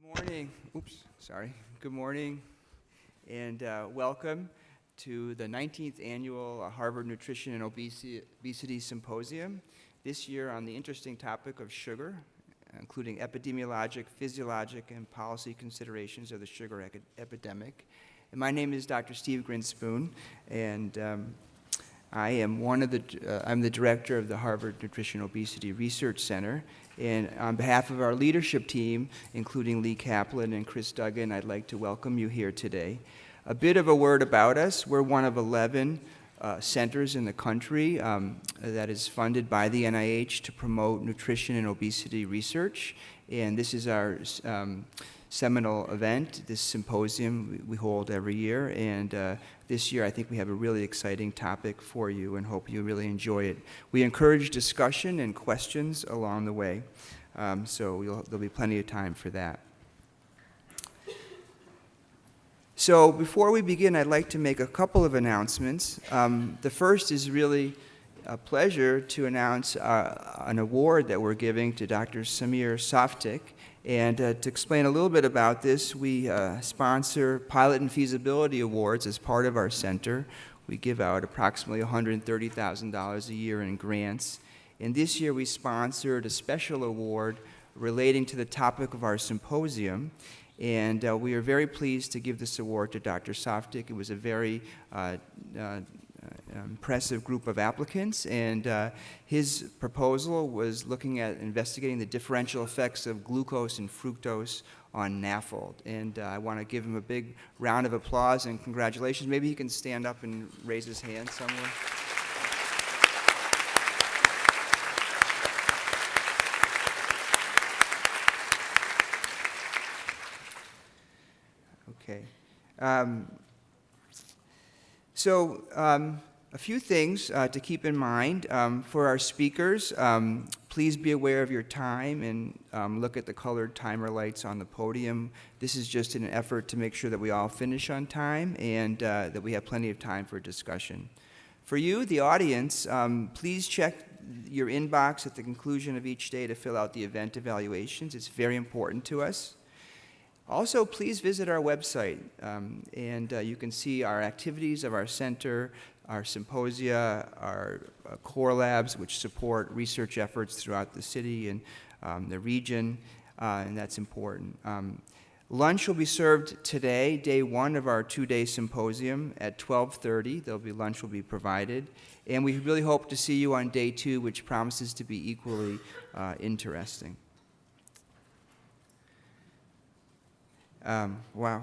Good morning. Good morning, and welcome to the 19th Annual Harvard Nutrition and Obesity Symposium, this year on the interesting topic of sugar, including epidemiologic, physiologic, and policy considerations of the sugar epidemic. And my name is Dr. Steve Grinspoon, and I am I'm the director of the Harvard Nutrition Obesity Research Center. And on behalf of our leadership team, including Lee Kaplan and Chris Duggan, I'd like to welcome you here today. A bit of a word about us. We're one of 11 centers in the country that is funded by the NIH to promote nutrition and obesity research. And this is our seminal event, this symposium we hold every year. And this year, I think we have a really exciting topic for you and hope you really enjoy it. We encourage discussion and questions along the way, so there'll be plenty of time for that. So before we begin, I'd like to make a couple of announcements. The first is really a pleasure to announce an award that we're giving to Dr. Samir Saftik. And to explain a little bit about this, we sponsor pilot and feasibility awards as part of our center. We give out approximately $130,000 a year in grants. And this year we sponsored a special award relating to the topic of our symposium. And we are very pleased to give this award to Dr. Saftik. It was a very impressive group of applicants, and his proposal was looking at investigating the differential effects of glucose and fructose on NAFLD. And I want to give him a big round of applause and congratulations. Maybe he can stand up and raise his hand somewhere. Okay. A few things to keep in mind. For our speakers, please be aware of your time and look at the colored timer lights on the podium. This is just an effort to make sure that we all finish on time and that we have plenty of time for discussion. For you, the audience, please check your inbox at the conclusion of each day to fill out the event evaluations. It's very important to us. Also, please visit our website, and you can see our activities of our center, our symposia, our core labs, which support research efforts throughout the city and the region, and that's important. Lunch will be served today, day one of our two-day symposium at 12:30. Lunch will be provided, and we really hope to see you on day two, which promises to be equally interesting. Wow.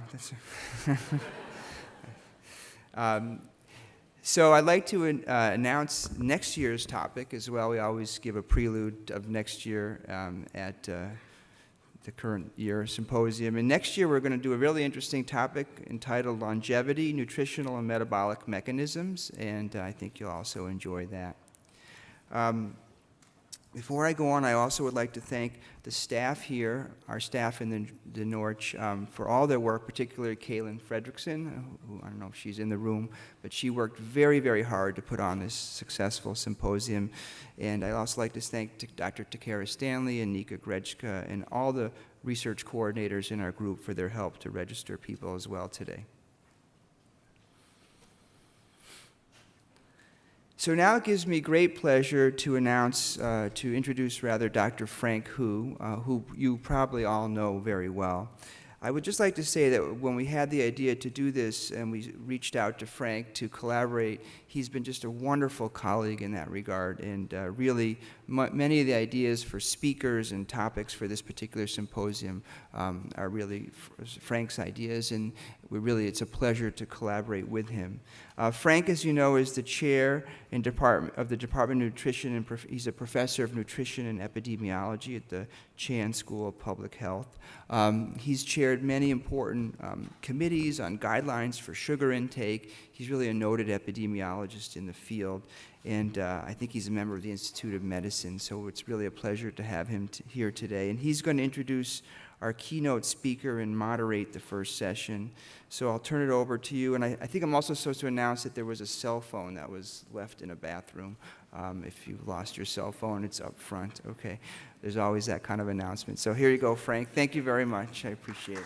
So I'd like to announce next year's topic as well. We always give a prelude of next year at the current year symposium. And next year we're going to do a really interesting topic entitled Longevity, Nutritional and Metabolic Mechanisms, and I think you'll also enjoy that. Before I go on, I also would like to thank the staff here, our staff in the Norch, for all their work, particularly Kaylin Fredrickson, who I don't know if she's in the room, but she worked very, very hard to put on this successful symposium. And I'd also like to thank Dr. Takara Stanley and Nika Grechka and all the research coordinators in our group for their help to register people as well today. So now it gives me great pleasure to introduce Dr. Frank Hu, who you probably all know very well. I would just like to say that when we had the idea to do this and we reached out to Frank to collaborate, he's been just a wonderful colleague in that regard, and really many of the ideas for speakers and topics for this particular symposium are really Frank's ideas, and it's a pleasure to collaborate with him. Frank, as you know, is the chair of the Department of Nutrition, and he's a professor of nutrition and epidemiology at the Chan School of Public Health. He's chaired many important committees on guidelines for sugar intake. He's really a noted epidemiologist in the field, and I think he's a member of the Institute of Medicine, so it's really a pleasure to have him here today. And he's going to introduce our keynote speaker and moderate the first session. So I'll turn it over to you. And I think I'm also supposed to announce that there was a cell phone that was left in a bathroom. If you lost your cell phone, it's up front. Okay. There's always that kind of announcement. So here you go, Frank. Thank you very much. I appreciate it.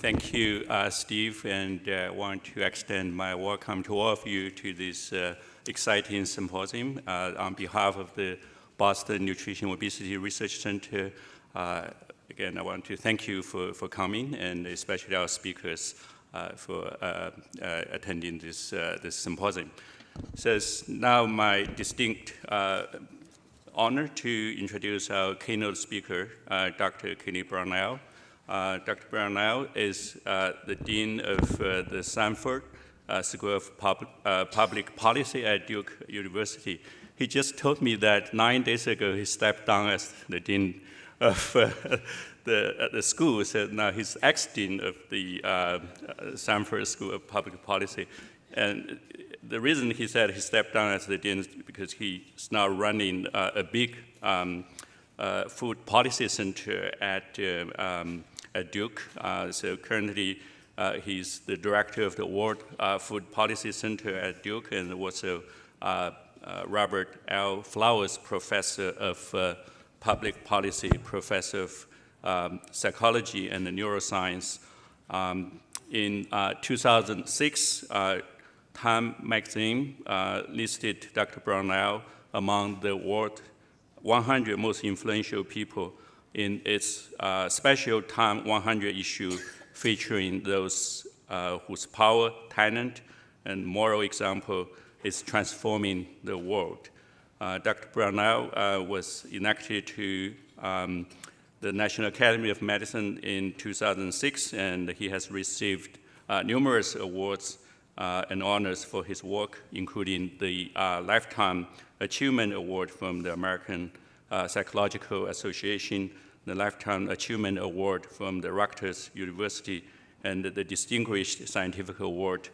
Thank you, Steve, and I want to extend my welcome to all of you to this exciting symposium. On behalf of the Boston Nutrition Obesity Research Center, again, I want to thank you for coming, and especially our speakers for attending this symposium. So it's now my distinct honor to introduce our keynote speaker, Dr. Kenny Brownell. Dr. Brownell is the Dean of the Sanford School of Public Policy at Duke University. He just told me that 9 days ago he stepped down as the Dean of the school, so now he's ex-Dean of the Sanford School of Public Policy. And the reason he said he stepped down as the Dean is because he's now running a big food policy center at Duke. So currently, he's the director of the World Food Policy Center at Duke, and also Robert L. Flowers Professor of Public Policy, Professor of Psychology and Neuroscience. In 2006, Time magazine listed Dr. Brownell among the world 100 most influential people in its special Time 100 issue, featuring those whose power, talent, and moral example is transforming the world. Dr. Brownell was elected to the National Academy of Medicine in 2006, and he has received numerous awards and honors for his work, including the Lifetime Achievement Award from the American Psychological Association, the Lifetime Achievement Award from the Rutgers University, and the Distinguished Scientific Award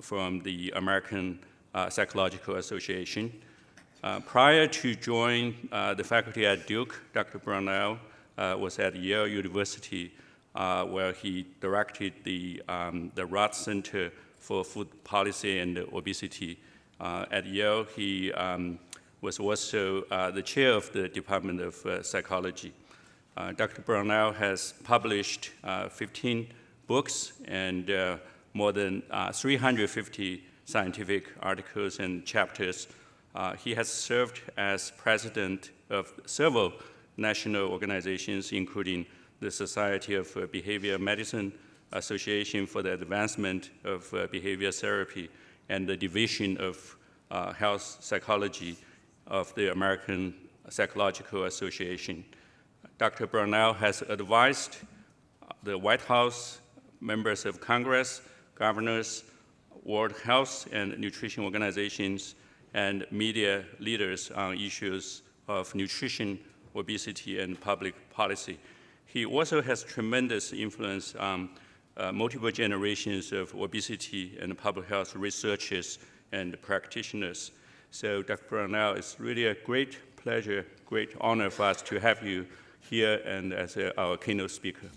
from the American Psychological Association. Prior to joining the faculty at Duke, Dr. Brownell was at Yale University, where he directed the Roth Center for Food Policy and Obesity. At Yale, he was also the chair of the Department of Psychology. Dr. Brownell has published 15 books and more than 350 scientific articles and chapters. He has served as president of several national organizations, including the Society of Behavioral Medicine, Association for the Advancement of Behavior Therapy, and the Division of Health Psychology of the American Psychological Association. Dr. Brownell has advised the White House, members of Congress, governors, World Health and Nutrition organizations, and media leaders on issues of nutrition, obesity, and public policy. He also has tremendous influence on multiple generations of obesity and public health researchers and practitioners. So Dr. Brownell, it's really a great pleasure, great honor for us to have you here and as our keynote speaker.